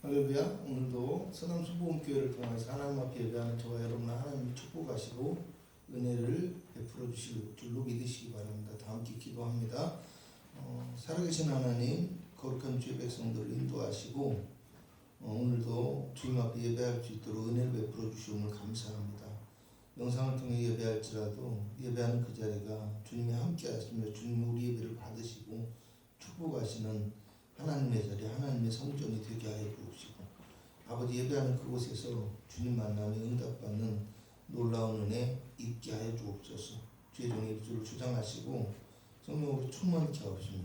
할렐루야. 오늘도 서남수보험교회를 통해서 하나님 앞에 예배하는 저와 여러분 하나님이 축복하시고 은혜를 베풀어 주실 줄로 믿으시기 바랍니다. 다 함께 기도합니다. 살아계신 하나님, 거룩한 주의 백성들을 인도하시고 오늘도 주님 앞에 예배할 수 있도록 은혜를 베풀어 주시음을 감사합니다. 영상을 통해 예배할지라도 예배하는 그 자리가 주님이 함께 하시며 주님이 우리 예배를 받으시고 축복하시는 하나님의 자리, 하나님의 성전이 되게 하여 주옵시고 아버지 예배하는 그곳에서 주님 만남에 응답받는 놀라운 은혜 있게 하여 주옵소서. 주의 종의 입술을 주장하시고 성령으로 충만케 하옵시며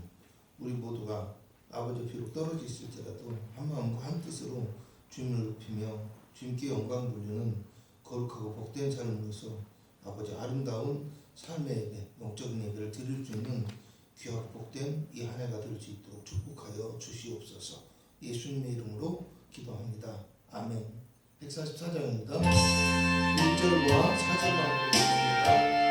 우리 모두가 아버지 비록 떨어져 있을지라도 한 마음과 한 뜻으로 주님을 높이며 주님께 영광 돌리는 거룩하고 복된 삶으로서 아버지 아름다운 삶의 예배, 영적인 예배를 드릴 수 있는 귀하고 복된 이 한 해가 될 수 있도록 축복하여 주시옵소서. 예수님의 이름으로 기도합니다. 아멘. 144장입니다. 1절과 4절만 보겠습니다.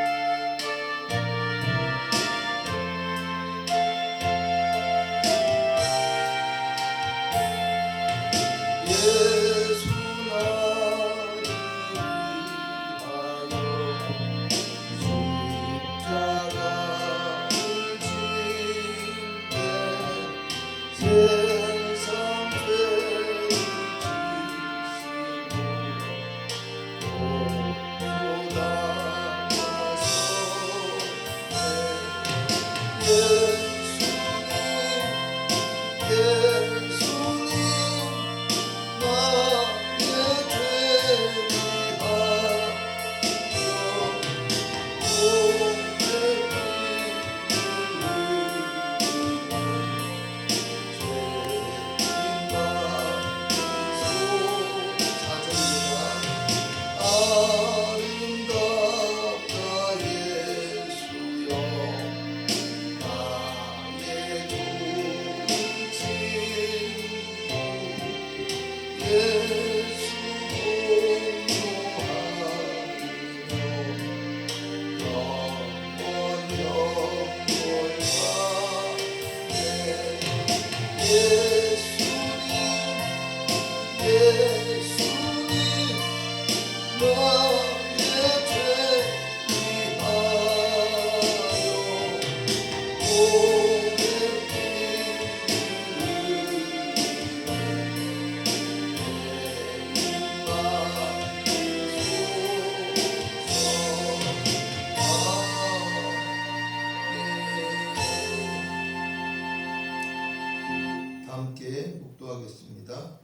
함께 묵도하겠습니다.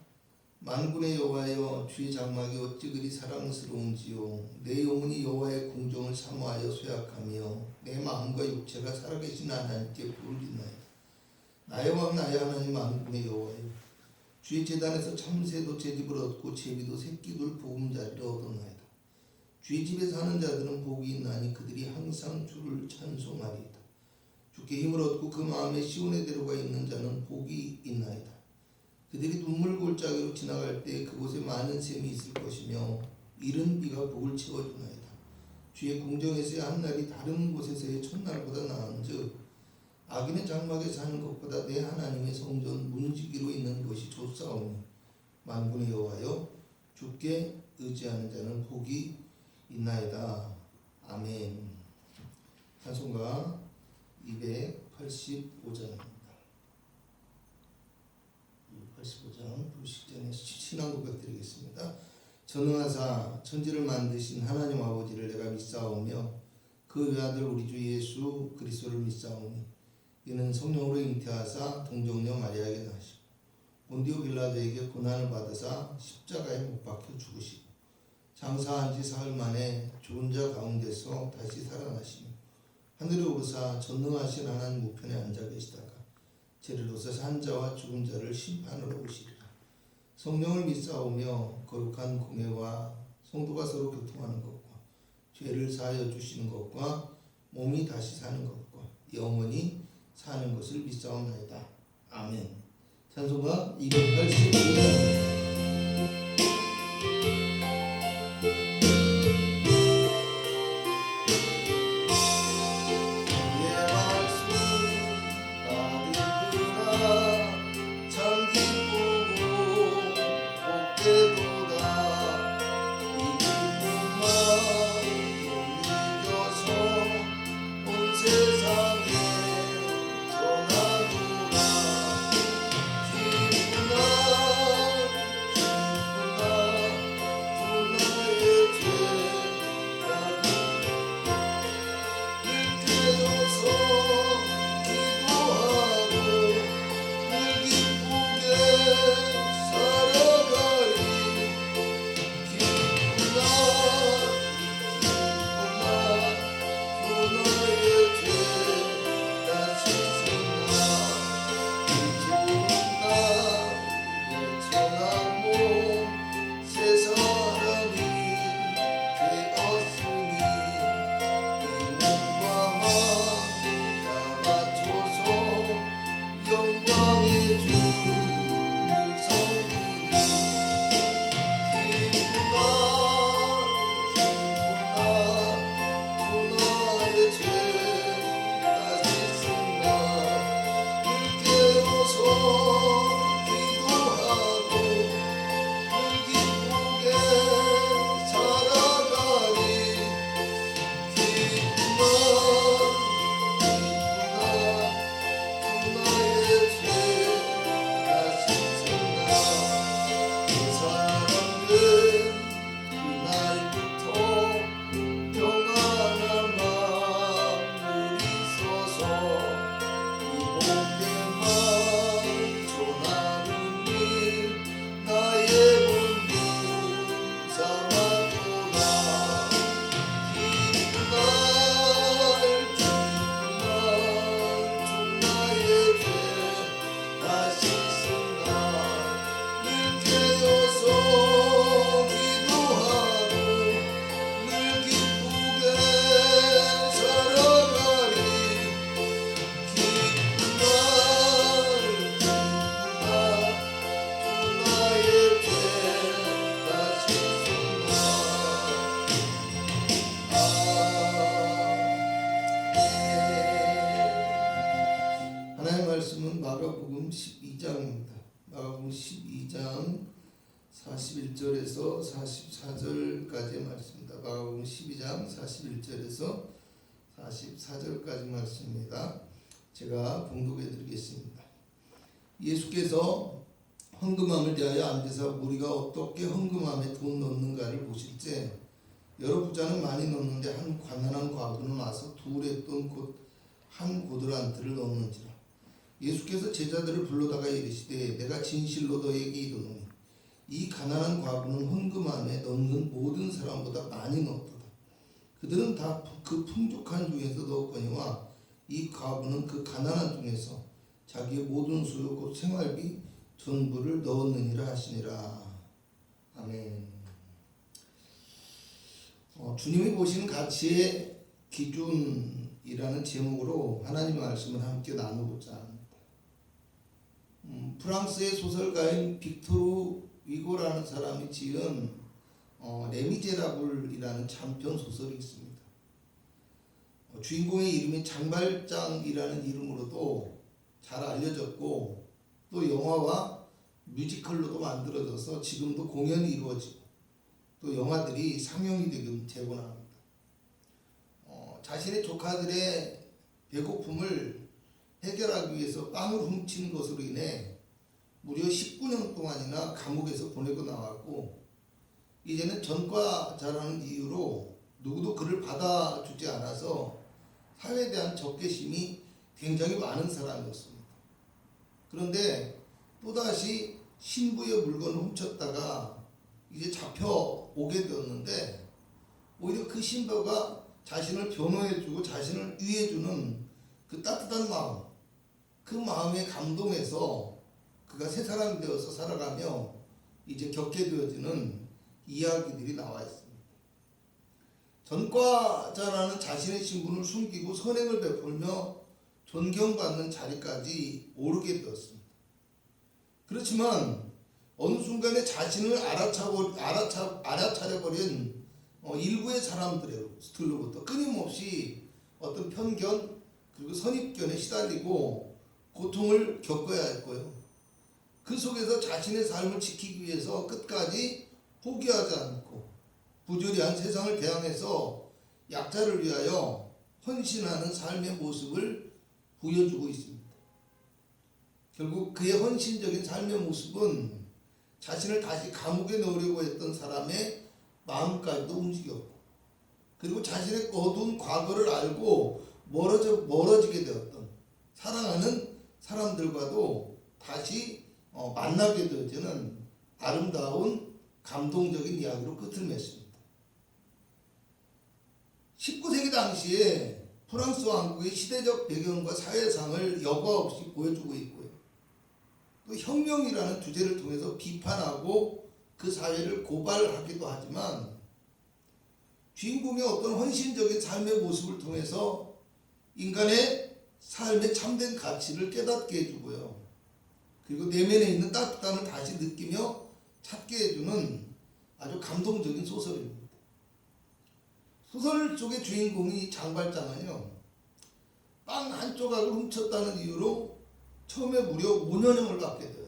만군의 여호와여, 주의 장막이 어찌 그리 사랑스러운지요. 내 영혼이 여호와의 궁정을 사모하여 쇠약하며 내 마음과 육체가 살아계신 하나님께 부르짖나이다. 나의 왕 나의 하나님 만군의 여호와여, 주의 제단에서 참새도 제집을 얻고 제비도 새끼둘 보금자리를 얻었나이다. 주의 집에 사는 자들은 복이 있나니 그들이 항상 주를 찬송하리이다. 주께 힘을 얻고 그 마음에 시온에 데려가 있는 자는 복이 있나이다. 그들이 눈물 골짜기로 지나갈 때 그곳에 많은 샘이 있을 것이며 이른 비가 복을 채워주나이다. 주의 궁정에서의 한 날이 다른 곳에서의 첫날보다 나은즉 악인의 장막에 사는 것보다 내 하나님의 성전 문지기로 있는 것이 좋사오니 만군의 여호와여, 주께 의지하는 자는 복이 있나이다. 아멘. 찬송가 285장입니다. 85장 부르시기 전에 신앙 고백 드리겠습니다. 전능하사 천지를 만드신 하나님 아버지를 내가 믿사오며 그 외아들 우리 주 예수 그리스도를 믿사오니 이는 성령으로 잉태하사 동정녀 마리아에게 나시고 본디오 빌라도에게 고난을 받으사 십자가에 못 박혀 죽으시고 장사한 지 사흘 만에 죽은 자 가운데서 다시 살아나시며 하늘에 오르사 전능하신 하나님 우편에 앉아 계시다가 저리로서 산 자와 죽은 자를 심판하러 오시리라. 성령을 믿사오며 거룩한 공회와 성도가 서로 교통하는 것과 죄를 사하여 주시는 것과 몸이 다시 사는 것과 영원히 사는 것을 믿사옵나이다. 아멘. 찬송가 285장. 참 기쁘고 때보다 이 기쁜 마음을 이겨서 온 세상에 전하노라. 기쁜 날 기쁜 날 주 나의 죄가 늘 깨어서 기도하고 늘 기쁘게 살아가리. 기쁜 날 주 나의 죄가 씻으나 이 좋은 날을 전한 몸 새 사람이 되었으니 이 몸과 마음 다 맞춰서 영광의 주를 섬기리. 기쁜 날 주 나의 죄가 씻으나 늘 깨어서 기도하고 늘 기쁘게 살아가리. 기쁜 날 나의 죄가 씻으나 그 사람들 그날부터 평안한 마음을 있어서 이 복된 마음 전하는 일 나의 본분 삼았도다. 기쁜 날 주 나의 죄가 씻으나 늘 깨어서 기도하고 늘 기쁘게 살아가리. 기쁜 날 주 나의 죄가 씻으나. 하나님의 말씀은 마가복음 12장입니다. 마가복음 12장 41절에서 44절까지의 말씀입니다. 마가복음 12장 41절에서 44절까지 말씀입니다. 제가 봉독해 드리겠습니다. 예수께서 헌금함을 대하여 앉으사 무리가 어떻게 헌금함에 돈 넣는가를 보실 때 여러 부자는 많이 넣는데 한 가난한 과부는 와서 두레돈 곧 한 고드란트를 넣는지라. 예수께서 제자들을 불러다가 이르시되 내가 진실로 너에게 이르노니 이 가난한 과부는 헌금함에 넣는 모든 사람보다 많이 넣었도다. 그들은 다 그 풍족한 중에서 넣었거니와 이 과부는 그 가난한 중에서 자기의 모든 소유 곧 생활비 전부를 넣었느니라 하시니라. 아멘. 주님이 보시는 가치의 기준이라는 제목으로 하나님의 말씀을 함께 나누고자 합니다. 프랑스의 소설가인 빅토르 위고라는 사람이 지은 레미제라블이라는 장편 소설이 있습니다. 주인공의 이름이 장발장이라는 이름으로도 잘 알려졌고 또 영화와 뮤지컬로도 만들어져서 지금도 공연이 이루어지고 또 영화들이 상영이 되곤 합니다. 자신의 조카들의 배고픔을 해결하기 위해서 빵을 훔치는 것으로 인해 무려 19년 동안이나 감옥에서 보내고 나왔고 이제는 전과자라는 이유로 누구도 그를 받아주지 않아서 사회에 대한 적개심이 굉장히 많은 사람이었습니다. 그런데 또다시 신부의 물건을 훔쳤다가 이제 잡혀오게 되었는데 오히려 그 신부가 자신을 변호해주고 자신을 위해주는 그 따뜻한 마음, 그 마음에 감동해서 그가 새 사람이 되어서 살아가며 이제 겪게 되어지는 이야기들이 나와 있습니다. 전과자라는 자신의 신분을 숨기고 선행을 베풀며 존경받는 자리까지 오르게 되었습니다. 그렇지만 어느 순간에 자신을 알아차려버린 일부의 사람들로부터 끊임없이 어떤 편견 그리고 선입견에 시달리고 고통을 겪어야 했고요. 그 속에서 자신의 삶을 지키기 위해서 끝까지 포기하지 않고 부조리한 세상을 대항해서 약자를 위하여 헌신하는 삶의 모습을 보여주고 있습니다. 결국 그의 헌신적인 삶의 모습은 자신을 다시 감옥에 넣으려고 했던 사람의 마음까지도 움직였고, 그리고 자신의 어두운 과거를 알고 멀어지게 되었던 사랑하는 사람들과도 다시 만나게 되어지는 아름다운 감동적인 이야기로 끝을 맺습니다. 19세기 당시에 프랑스 왕국의 시대적 배경과 사회상을 여과 없이 보여주고 있고요. 또 혁명이라는 주제를 통해서 비판하고 그 사회를 고발하기도 하지만, 주인공의 어떤 헌신적인 삶의 모습을 통해서 인간의 삶의 참된 가치를 깨닫게 해주고요. 그리고 내면에 있는 따뜻함을 다시 느끼며 찾게 해주는 아주 감동적인 소설입니다. 소설 속의 주인공이 장발장은요, 빵 한 조각을 훔쳤다는 이유로 처음에 무려 5년형을 받게 돼요.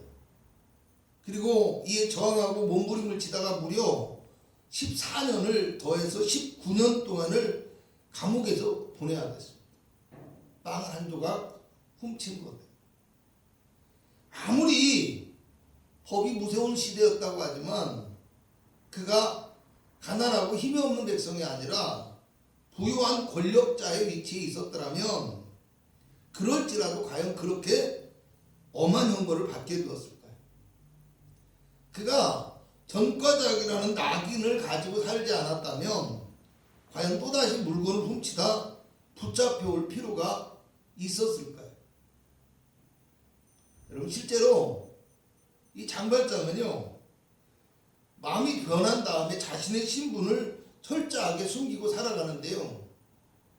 그리고 이에 저항하고 몸부림을 치다가 무려 14년을 더해서 19년 동안을 감옥에서 보내야 됐습니다. 빵 한 조각 훔친 것. 아무리 법이 무서운 시대였다고 하지만 그가 가난하고 힘이 없는 백성이 아니라 부유한 권력자의 위치에 있었더라면 그럴지라도 과연 그렇게 엄한 형벌을 받게 되었을까요? 그가 전과자기라는 낙인을 가지고 살지 않았다면 과연 또다시 물건을 훔치다 붙잡혀올 필요가 있었을까요? 여러분, 실제로 이 장발장은요, 마음이 변한 다음에 자신의 신분을 철저하게 숨기고 살아가는데요,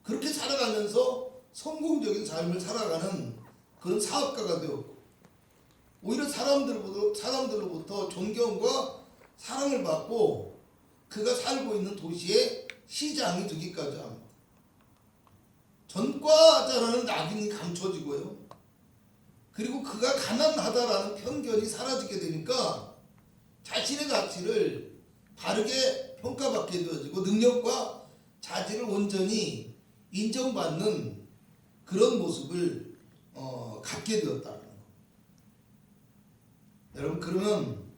그렇게 살아가면서 성공적인 삶을 살아가는 그런 사업가가 되었고, 오히려 사람들로부터 존경과 사랑을 받고 그가 살고 있는 도시의 시장이 되기까지 합니다. 전과자라는 낙인이 감춰지고요, 그리고 그가 가난하다라는 편견이 사라지게 되니까 자신의 가치를 바르게 평가받게 되어지고 능력과 자질을 온전히 인정받는 그런 모습을 갖게 되었다는 거. 여러분, 그러면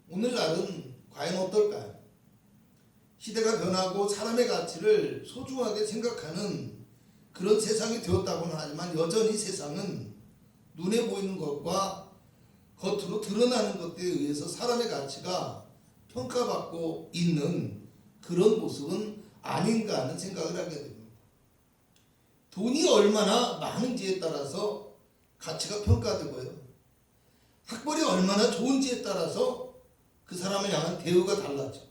오늘날은 과연 어떨까요? 시대가 변하고 사람의 가치를 소중하게 생각하는 그런 세상이 되었다고는 하지만 여전히 세상은 눈에 보이는 것과 겉으로 드러나는 것들에 의해서 사람의 가치가 평가받고 있는 그런 모습은 아닌가 하는 생각을 하게 됩니다. 돈이 얼마나 많은지에 따라서 가치가 평가되고요, 학벌이 얼마나 좋은지에 따라서 그 사람을 향한 대우가 달라져.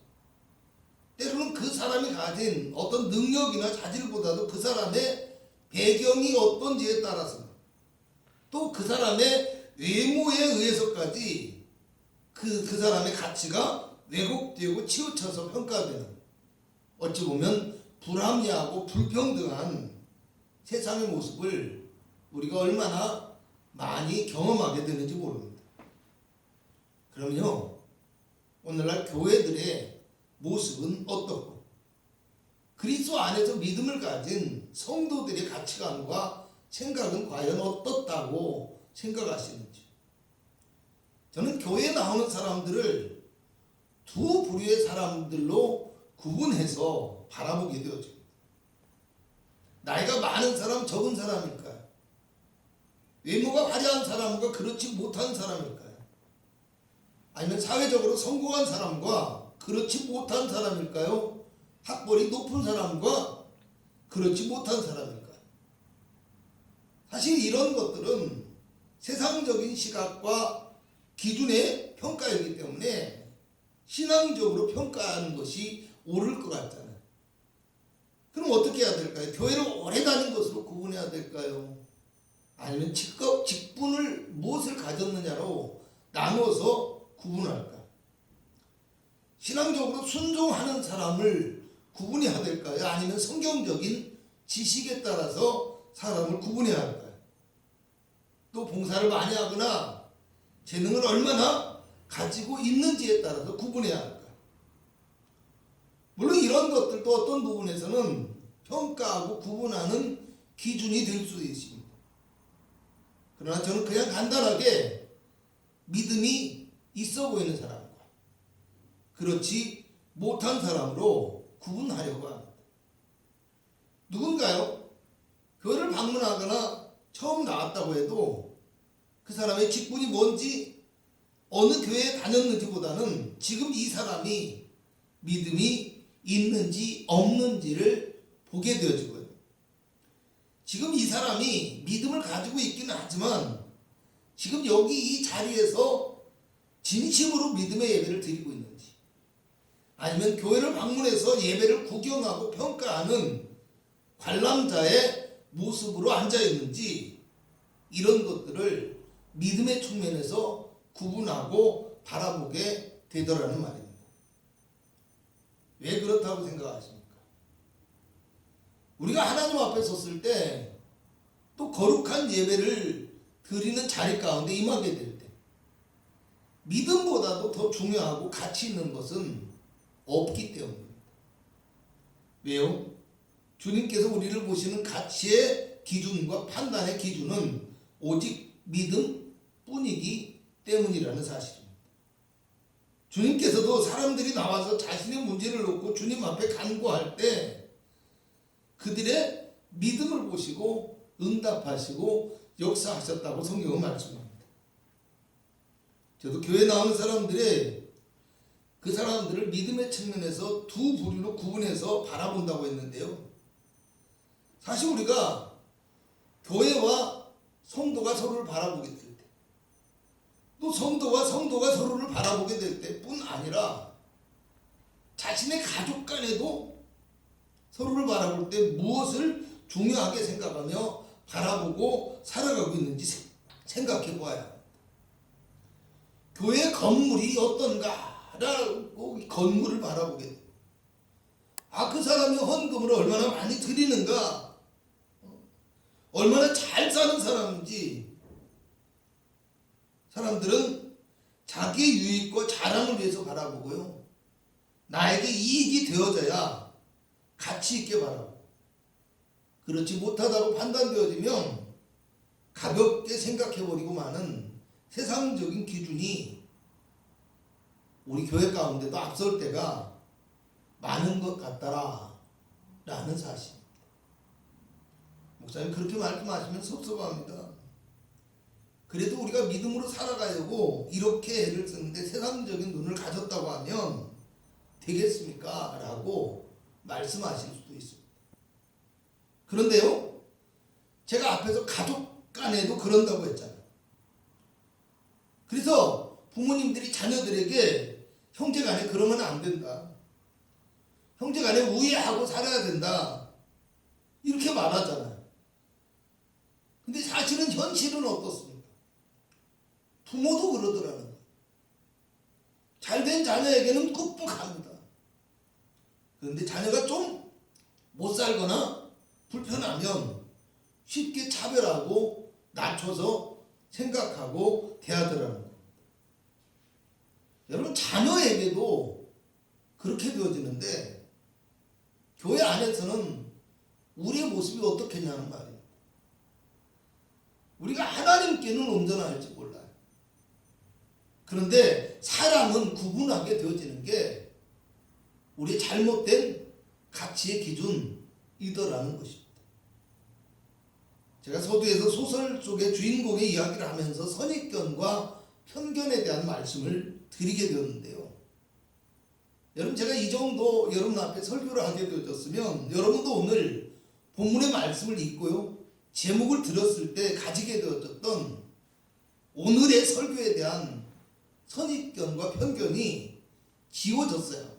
때로는 그 사람이 가진 어떤 능력이나 자질보다도 그 사람의 배경이 어떤지에 따라서, 또 그 사람의 외모에 의해서까지 그 사람의 가치가 왜곡되고 치우쳐서 평가되는, 어찌 보면 불합리하고 불평등한 세상의 모습을 우리가 얼마나 많이 경험하게 되는지 모릅니다. 그럼요, 오늘날 교회들의 모습은 어떻고, 그리스도 안에서 믿음을 가진 성도들의 가치관과 생각은 과연 어떻다고 생각하시는지. 저는 교회에 나오는 사람들을 두 부류의 사람들로 구분해서 바라보게 되어집니다. 나이가 많은 사람, 적은 사람일까요? 외모가 화려한 사람과 그렇지 못한 사람일까요? 아니면 사회적으로 성공한 사람과 그렇지 못한 사람일까요? 학벌이 높은 사람과 그렇지 못한 사람일까요? 사실 이런 것들은 세상적인 시각과 기준의 평가이기 때문에 신앙적으로 평가하는 것이 옳을 것 같잖아요. 그럼 어떻게 해야 될까요? 교회를 오래 다닌 것으로 구분해야 될까요? 아니면 직분을 무엇을 가졌느냐로 나누어서 구분할까? 신앙적으로 순종하는 사람을 구분해야 될까요? 아니면 성경적인 지식에 따라서 사람을 구분해야 할까요? 또 봉사를 많이 하거나 재능을 얼마나 가지고 있는지에 따라서 구분해야 합니다. 물론 이런 것들도 어떤 부분에서는 평가하고 구분하는 기준이 될 수 있습니다. 그러나 저는 그냥 간단하게 믿음이 있어 보이는 사람과 그렇지 못한 사람으로 구분하려고 합니다. 누군가요? 교회를 방문하거나 처음 나왔다고 해도 그 사람의 직분이 뭔지 어느 교회에 다녔는지보다는 지금 이 사람이 믿음이 있는지 없는지를 보게 되어지고요. 지금 이 사람이 믿음을 가지고 있기는 하지만 지금 여기 이 자리에서 진심으로 믿음의 예배를 드리고 있는지, 아니면 교회를 방문해서 예배를 구경하고 평가하는 관람자의 모습으로 앉아 있는지, 이런 것들을 믿음의 측면에서 구분하고 바라보게 되더라는 말입니다. 왜 그렇다고 생각하십니까? 우리가 하나님 앞에 섰을 때 또 거룩한 예배를 드리는 자리 가운데 임하게 될 때 믿음보다도 더 중요하고 가치 있는 것은 없기 때문입니다. 왜요? 주님께서 우리를 보시는 가치의 기준과 판단의 기준은 오직 믿음뿐이기 때문이라는 사실입니다. 주님께서도 사람들이 나와서 자신의 문제를 놓고 주님 앞에 간구할 때 그들의 믿음을 보시고 응답하시고 역사하셨다고 성경은 말씀합니다. 저도 교회 나오는 사람들의 그 사람들을 믿음의 측면에서 두 부류로 구분해서 바라본다고 했는데요. 사실 우리가 교회와 성도가 서로를 바라보게 될 때, 또 성도가 서로를 바라보게 될 때뿐 아니라 자신의 가족 간에도 서로를 바라볼 때 무엇을 중요하게 생각하며 바라보고 살아가고 있는지 생각해 보아야 합니다. 교회 건물이 어떤가라고 건물을 바라보게 돼요. 그 사람이 헌금을 얼마나 많이 드리는가, 얼마나 잘 사는 사람인지, 사람들은 자기의 유익과 자랑을 위해서 바라보고요. 나에게 이익이 되어져야 가치 있게 바라보고, 그렇지 못하다고 판단되어지면 가볍게 생각해버리고 마는 세상적인 기준이 우리 교회 가운데도 앞설 때가 많은 것 같다라는 사실입니다. 목사님 그렇게 말씀하시면 섭섭합니다. 그래도 우리가 믿음으로 살아가려고 이렇게 애를 쓰는데 세상적인 눈을 가졌다고 하면 되겠습니까? 라고 말씀하실 수도 있습니다. 그런데요, 제가 앞에서 가족 간에도 그런다고 했잖아요. 그래서 부모님들이 자녀들에게 형제 간에 그러면 안 된다, 형제 간에 우애하고 살아야 된다, 이렇게 말하잖아요. 근데 사실은 현실은 어떻습니까? 부모도 그러더라는 거예요. 잘된 자녀에게는 꾹꾹합니다. 그런데 자녀가 좀 못 살거나 불편하면 쉽게 차별하고 낮춰서 생각하고 대하더라는 겁니다. 여러분, 자녀에게도 그렇게 되어지는데 교회 안에서는 우리의 모습이 어떻겠냐는 말이에요. 우리가 하나님께는 온전할지 몰라요. 그런데 사람은 구분하게 되어지는 게 우리의 잘못된 가치의 기준이더라는 것입니다. 제가 서두에서 소설 속의 주인공의 이야기를 하면서 선입견과 편견에 대한 말씀을 드리게 되었는데요. 여러분, 제가 이 정도 여러분 앞에 설교를 하게 되어졌으면 여러분도 오늘 본문의 말씀을 읽고요, 제목을 들었을 때 가지게 되어졌던 오늘의 설교에 대한 선입견과 편견이 지워졌어요.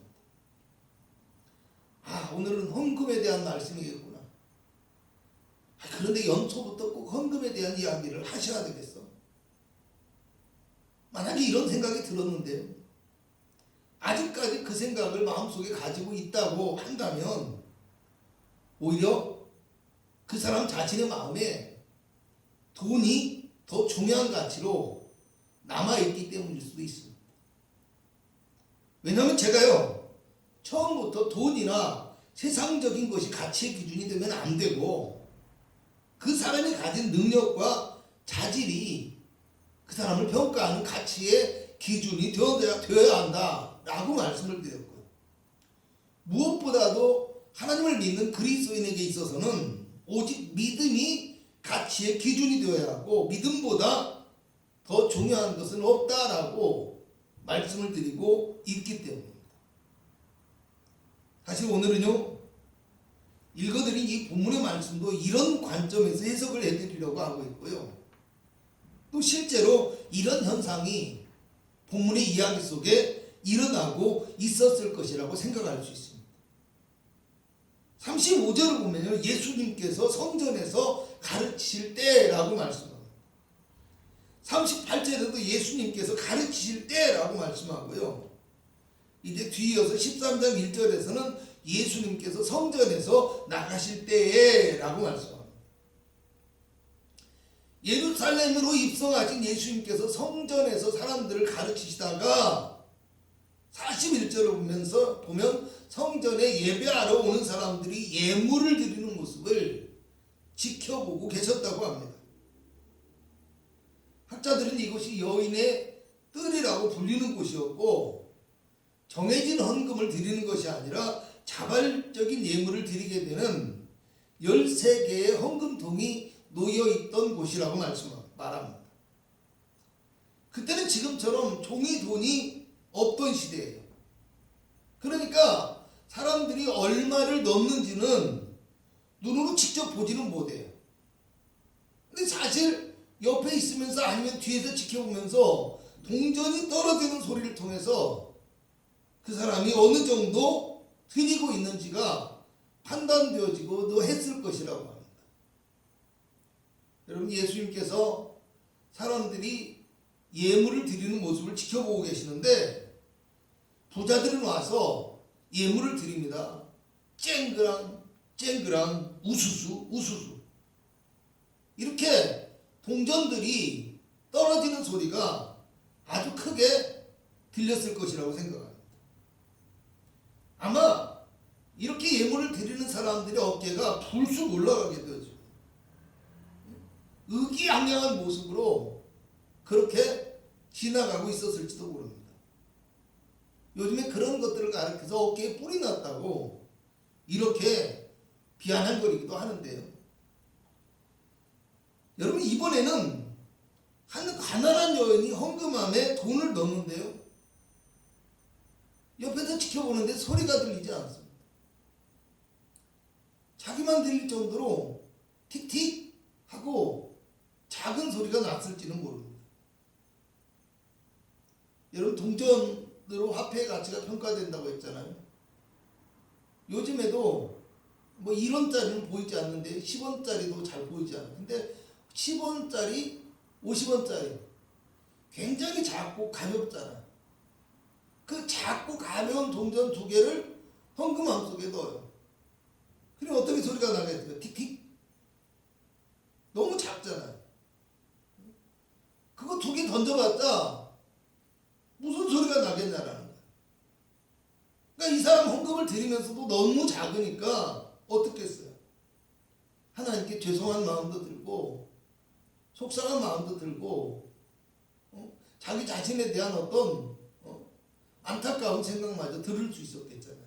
오늘은 헌금에 대한 말씀이겠구나. 그런데 연초부터 꼭 헌금에 대한 이야기를 하셔야 되겠어? 만약에 이런 생각이 들었는데요, 아직까지 그 생각을 마음속에 가지고 있다고 한다면 오히려 그 사람 자신의 마음에 돈이 더 중요한 가치로 남아있기 때문일 수도 있습니다. 왜냐하면 제가요, 처음부터 돈이나 세상적인 것이 가치의 기준이 되면 안 되고, 그 사람이 가진 능력과 자질이 그 사람을 평가하는 가치의 기준이 되어야 한다라고 말씀을 드렸고요. 무엇보다도 하나님을 믿는 그리스도인에게 있어서는 오직 믿음이 가치의 기준이 되어야 하고, 믿음보다 더 중요한 것은 없다라고 말씀을 드리고 있기 때문입니다. 사실 오늘은요, 읽어드린 이 본문의 말씀도 이런 관점에서 해석을 해드리려고 하고 있고요. 또 실제로 이런 현상이 본문의 이야기 속에 일어나고 있었을 것이라고 생각할 수 있습니다. 35절을 보면요, 예수님께서 성전에서 가르치실 때라고 말씀합니다. 38절에도 예수님께서 가르치실 때라고 말씀하고요. 이제 뒤이어서 13장 1절에서는 예수님께서 성전에서 나가실 때라고 말씀합니다. 예루살렘으로 입성하신 예수님께서 성전에서 사람들을 가르치시다가 41절을 보면 성전에 예배하러 오는 사람들이 예물을 드리는 모습을 지켜보고 계셨다고 합니다. 학자들은 이곳이 여인의 뜰이라고 불리는 곳이었고, 정해진 헌금을 드리는 것이 아니라 자발적인 예물을 드리게 되는 13개의 헌금통이 놓여있던 곳이라고 말합니다. 그때는 지금처럼 종이 돈이 없던 시대예요. 그러니까 사람들이 얼마를 넣는지는 눈으로 직접 보지는 못해요. 근데 사실 옆에 있으면서 아니면 뒤에서 지켜보면서 동전이 떨어지는 소리를 통해서 그 사람이 어느 정도 드리고 있는지가 판단되어지고 했을 것이라고 합니다. 여러분, 예수님께서 사람들이 예물을 드리는 모습을 지켜보고 계시는데, 부자들은 와서 예물을 드립니다. 쨍그랑 쨍그랑 우수수 우수수, 이렇게 동전들이 떨어지는 소리가 아주 크게 들렸을 것이라고 생각합니다. 아마 이렇게 예물을 드리는 사람들의 어깨가 불쑥 올라가게 되죠. 의기양양한 모습으로 그렇게 지나가고 있었을지도 모릅니다. 요즘에 그런 것들을 가르쳐서 어깨에 뿔이 났다고 이렇게 비아냥거리기도 하는데요. 여러분, 이번에는 한 가난한 여인이 헌금함에 돈을 넣는데요, 옆에서 지켜보는데 소리가 들리지 않습니다. 자기만 들릴 정도로 틱틱 하고 작은 소리가 났을지는 모릅니다. 여러분, 동전으로 화폐의 가치가 평가된다고 했잖아요. 요즘에도 뭐 1원짜리는 보이지 않는데 10원짜리도 잘 보이지 않아요. 근데 10원짜리, 50원짜리 굉장히 작고 가볍잖아요. 그 작고 가벼운 동전 2개를 헌금함 속에 넣어요. 그럼 어떻게 소리가 나겠어요? 틱틱? 너무 작잖아요. 그거 2개 던져봤자 무슨 소리가 나겠냐라는 거예요. 그러니까 이 사람 헌금을 드리면서도 너무 작으니까 어떻겠어요? 하나님께 죄송한 마음도 들고 속상한 마음도 들고 자기 자신에 대한 어떤 안타까운 생각마저 들을 수 있었겠잖아요.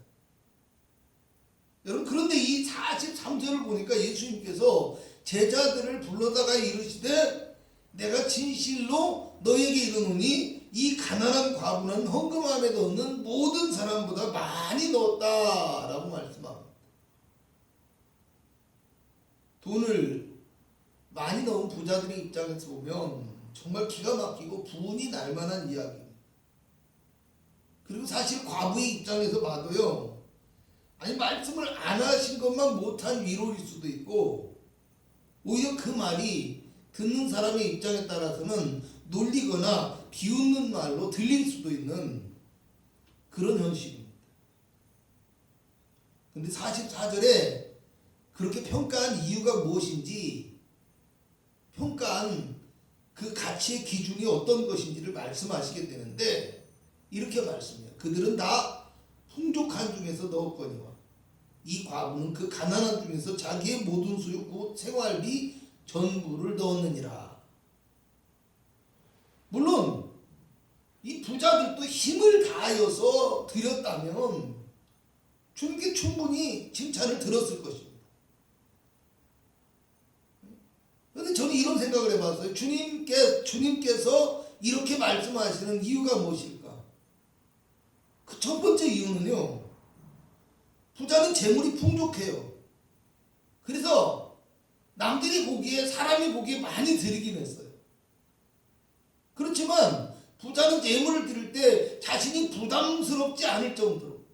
여러분, 그런데 이 43절을 보니까 예수님께서 제자들을 불러다가 이르시되 내가 진실로 너에게 이르노니 이 가난한 과부는 헌금함에 넣는 모든 사람보다 많이 넣었다라고 말씀합니다. 돈을 많이 넣은 부자들의 입장에서 보면 정말 기가 막히고 분이 날 만한 이야기입니다. 그리고 사실 과부의 입장에서 봐도요, 아니 말씀을 안 하신 것만 못한 위로일 수도 있고, 오히려 그 말이 듣는 사람의 입장에 따라서는 놀리거나 비웃는 말로 들릴 수도 있는 그런 현실입니다. 근데 44절에 그렇게 평가한 이유가 무엇인지, 평가한 그 가치의 기준이 어떤 것인지를 말씀하시게 되는데 이렇게 말씀해요. 그들은 다 풍족한 중에서 넣었거니와 이 과부는 그 가난한 중에서 자기의 모든 소유 곧 생활비 전부를 넣었느니라. 물론 이 부자들도 힘을 다하여서 드렸다면 주님께 충분히 칭찬을 들었을 것입니다. 그런데 저는 이런 생각을 해봤어요. 주님께서 이렇게 말씀하시는 이유가 무엇일까? 그 첫 번째 이유는요, 부자는 재물이 풍족해요. 그래서 남들이 보기에, 사람이 보기에 많이 드리긴 했어요. 그렇지만 부자는 재물을 드릴 때 자신이 부담스럽지 않을 정도로,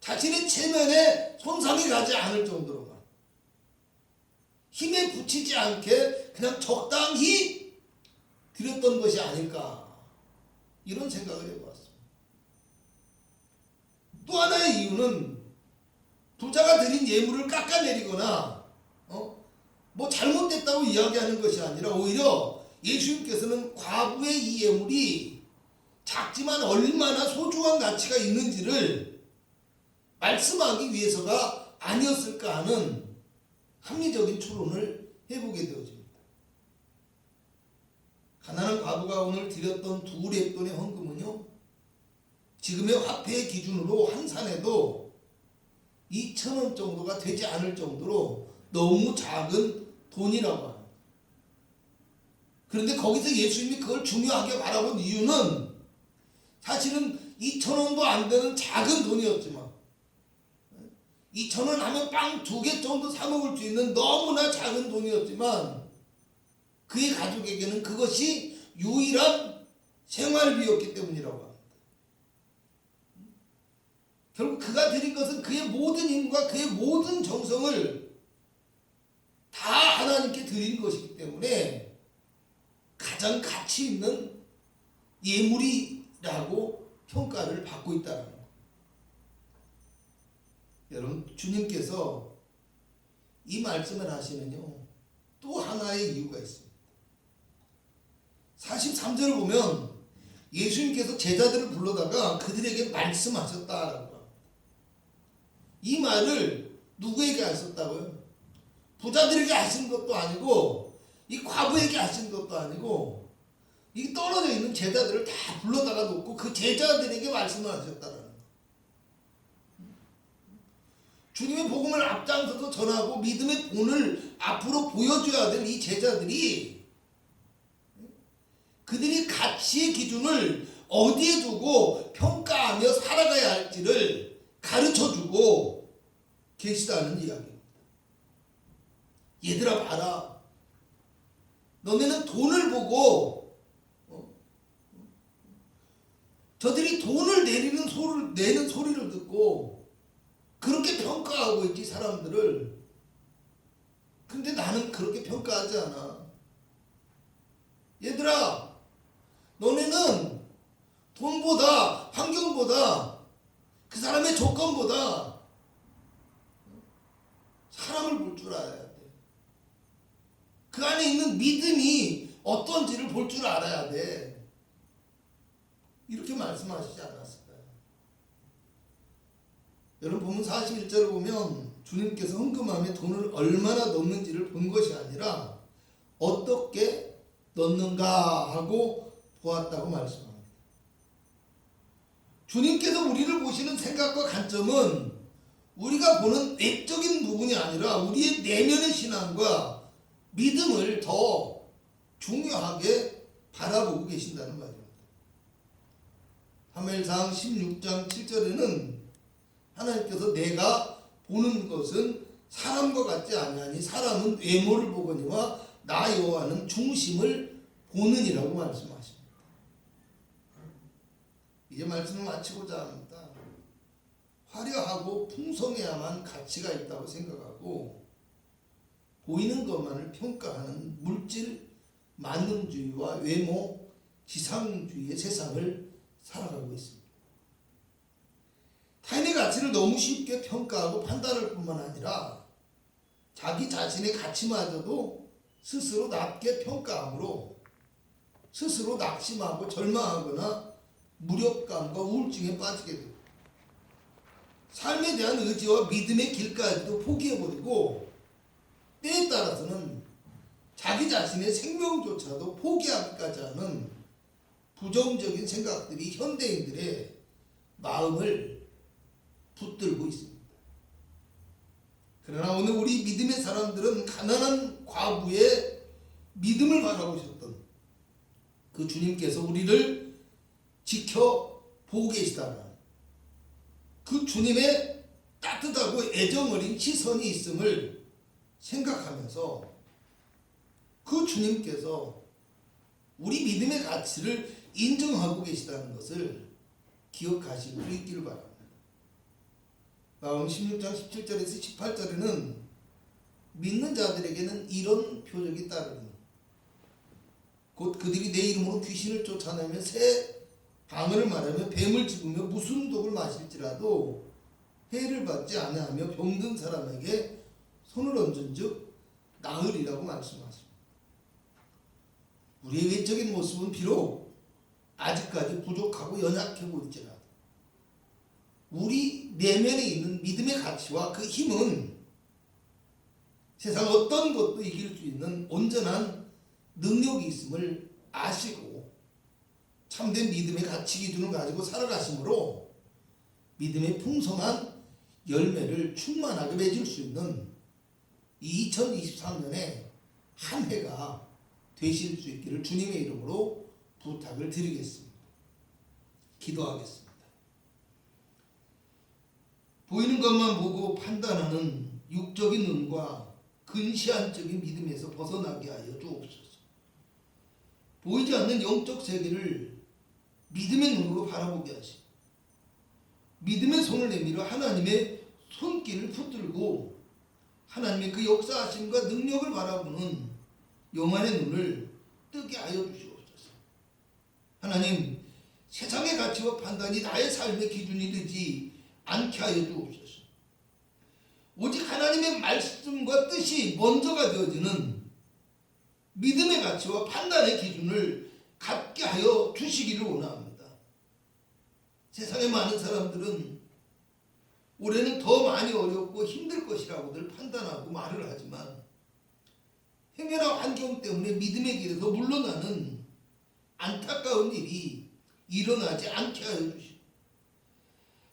자신의 체면에 손상이 가지 않을 정도로만, 힘에 부치지 않게 그냥 적당히 드렸던 것이 아닐까, 이런 생각을 해보았습니다. 또 하나의 이유는 부자가 드린 예물을 깎아내리거나 뭐 잘못됐다고 이야기하는 것이 아니라 오히려 예수님께서는 과부의 이 예물이 작지만 얼마나 소중한 가치가 있는지를 말씀하기 위해서가 아니었을까 하는 합리적인 추론을 해보게 되어집니다. 가난한 과부가 오늘 드렸던 2렙돈의 헌금은요, 지금의 화폐의 기준으로 환산해도 2,000원 정도가 되지 않을 정도로 너무 작은 돈이라고 합니다. 그런데 거기서 예수님이 그걸 중요하게 바라본 이유는 사실은 2,000원도 안 되는 작은 돈이었지만 2,000원 하면 빵 2개 정도 사 먹을 수 있는 너무나 작은 돈이었지만 그의 가족에게는 그것이 유일한 생활비였기 때문이라고 합니다. 결국 그가 드린 것은 그의 모든 힘과 그의 모든 정성을 다 하나님께 드린 것이기 때문에 가장 가치 있는 예물이라고 평가를 받고 있다는 것. 여러분, 주님께서 이 말씀을 하시면요, 또 하나의 이유가 있습니다. 43절을 보면 예수님께서 제자들을 불러다가 그들에게 말씀하셨다라고 합니다. 이 말을 누구에게 하셨다고요? 부자들에게 하신 것도 아니고 이 과부에게 하신 것도 아니고 이 떨어져 있는 제자들을 다 불러다가 놓고 그 제자들에게 말씀을 하셨다라는 거예요. 주님의 복음을 앞장서서 전하고 믿음의 본을 앞으로 보여줘야 될 이 제자들이 그들이 가치의 기준을 어디에 두고 평가하며 살아가야 할지를 가르쳐주고 계시다는 이야기입니다. 얘들아 봐라. 너네는 돈을 보고 저들이 돈을 내는 소리를 듣고 그렇게 평가하고 있지 사람들을. 근데 나는 그렇게 평가하지 않아. 얘들아, 너네는 돈보다 환경보다 그 사람의 조건보다 사람을 볼 줄 알아야 돼. 그 안에 있는 믿음이 어떤지를 볼 줄 알아야 돼. 이렇게 말씀하시지 않았을까요? 여러분, 본문 41절을 보면 주님께서 헌금함에 돈을 얼마나 넣는지를 본 것이 아니라 어떻게 넣는가 하고 보았다고 말씀합니다. 주님께서 우리를 보시는 생각과 관점은 우리가 보는 외적인 부분이 아니라 우리의 내면의 신앙과 믿음을 더 중요하게 바라보고 계신다는 말입니다. 사무엘상 16장 7절에는 하나님께서 내가 보는 것은 사람과 같지 아니하니 사람은 외모를 보거니와 나 여호와는 중심을 보느니라고 말씀하십니다. 이제 말씀을 마치고자 합니다. 화려하고 풍성해야만 가치가 있다고 생각하고 보이는 것만을 평가하는 물질 만능주의와 외모 지상주의의 세상을 살아가고 있습니다. 타인의 가치를 너무 쉽게 평가하고 판단할 뿐만 아니라 자기 자신의 가치마저도 스스로 낮게 평가함으로 스스로 낙심하고 절망하거나 무력감과 우울증에 빠지게 됩니다. 삶에 대한 의지와 믿음의 길까지도 포기해버리고 때에 따라서는 자기 자신의 생명조차도 포기하기까지 하는 부정적인 생각들이 현대인들의 마음을 붙들고 있습니다. 그러나 오늘 우리 믿음의 사람들은 가난한 과부의 믿음을 바라보셨던 그 주님께서 우리를 지켜보고 계시다는 그 주님의 따뜻하고 애정어린 시선이 있음을 생각하면서 그 주님께서 우리 믿음의 가치를 인정하고 계시다는 것을 기억하시고 있기를 바랍니다. 마음 16장 17절에서 18절에는 믿는 자들에게는 이런 표적이 따르니 곧 그들이 내 이름으로 귀신을 쫓아내며 새 방언을 말하며 뱀을 집으며 무슨 독을 마실지라도 해를 받지 아니하며 병든 사람에게 손을 얹은즉 나으리라고 말씀하십니다. 우리의 외적인 모습은 비록 아직까지 부족하고 연약해 보일지라도 우리 내면에 있는 믿음의 가치와 그 힘은 세상 어떤 것도 이길 수 있는 온전한 능력이 있음을 아시고 참된 믿음의 가치 기준을 가지고 살아가심으로 믿음의 풍성한 열매를 충만하게 맺을 수 있는 이 2023년에 한 해가 되실 수 있기를 주님의 이름으로 부탁을 드리겠습니다. 기도하겠습니다. 보이는 것만 보고 판단하는 육적인 눈과 근시안적인 믿음에서 벗어나게 하여 주옵소서. 보이지 않는 영적 세계를 믿음의 눈으로 바라보게 하시고 믿음의 손을 내밀어 하나님의 손길을 붙들고 하나님의 그 역사하심과 능력을 바라보는 영안의 눈을 뜨게 하여 주시옵소서. 하나님, 세상의 가치와 판단이 나의 삶의 기준이 되지 않게 하여 주옵소서. 오직 하나님의 말씀과 뜻이 먼저가 되어지는 믿음의 가치와 판단의 기준을 갖게 하여 주시기를 원합니다. 세상의 많은 사람들은 올해는 더 많이 어렵고 힘들 것이라고들 판단하고 말을 하지만 행여나 환경 때문에 믿음의 길에서 물러나는 안타까운 일이 일어나지 않게 하여 주시고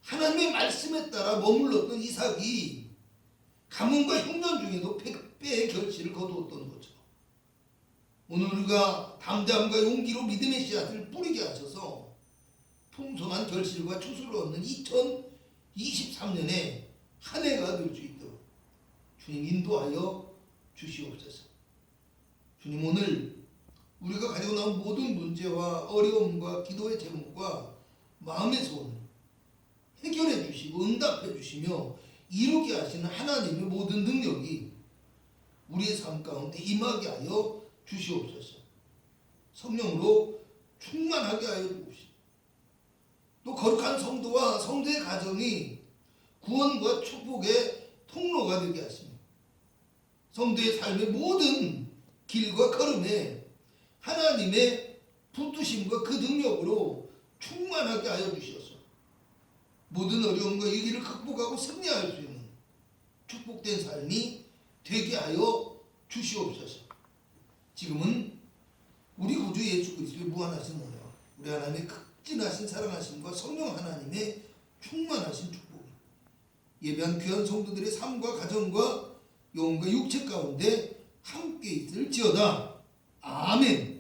하나님의 말씀에 따라 머물렀던 이삭이 가뭄과 흉년 중에도 100배의 결실을 거두었던 것처럼 오늘 우리가 담대함과 용기로 믿음의 씨앗을 뿌리게 하셔서 풍성한 결실과 추수를 얻는 2023년에 한 해가 될 수 있도록 주님 인도하여 주시옵소서. 주님, 오늘 우리가 가지고 나온 모든 문제와 어려움과 기도의 제목과 마음의 소원을 해결해 주시고 응답해 주시며 이루게 하시는 하나님의 모든 능력이 우리의 삶 가운데 임하게 하여 주시옵소서. 성령으로 충만하게 하여 주옵시고 또 거룩한 성도와 성도의 가정이 구원과 축복의 통로가 되게 하시며 성도의 삶의 모든 길과 걸음에 하나님의 붙드심과 그 능력으로 충만하게 하여 주셔서 모든 어려움과 위기를 극복하고 승리할 수 있는 축복된 삶이 되게 하여 주시옵소서. 지금은 우리 구주 예수 그리스도의 무한하신 은혜와 우리 하나님의 극진하신 사랑하심과 성령 하나님의 충만하신 축복이 예배한 귀한 성도들의 삶과 가정과 영혼과 육체 가운데 함께 있을지어다. 아멘.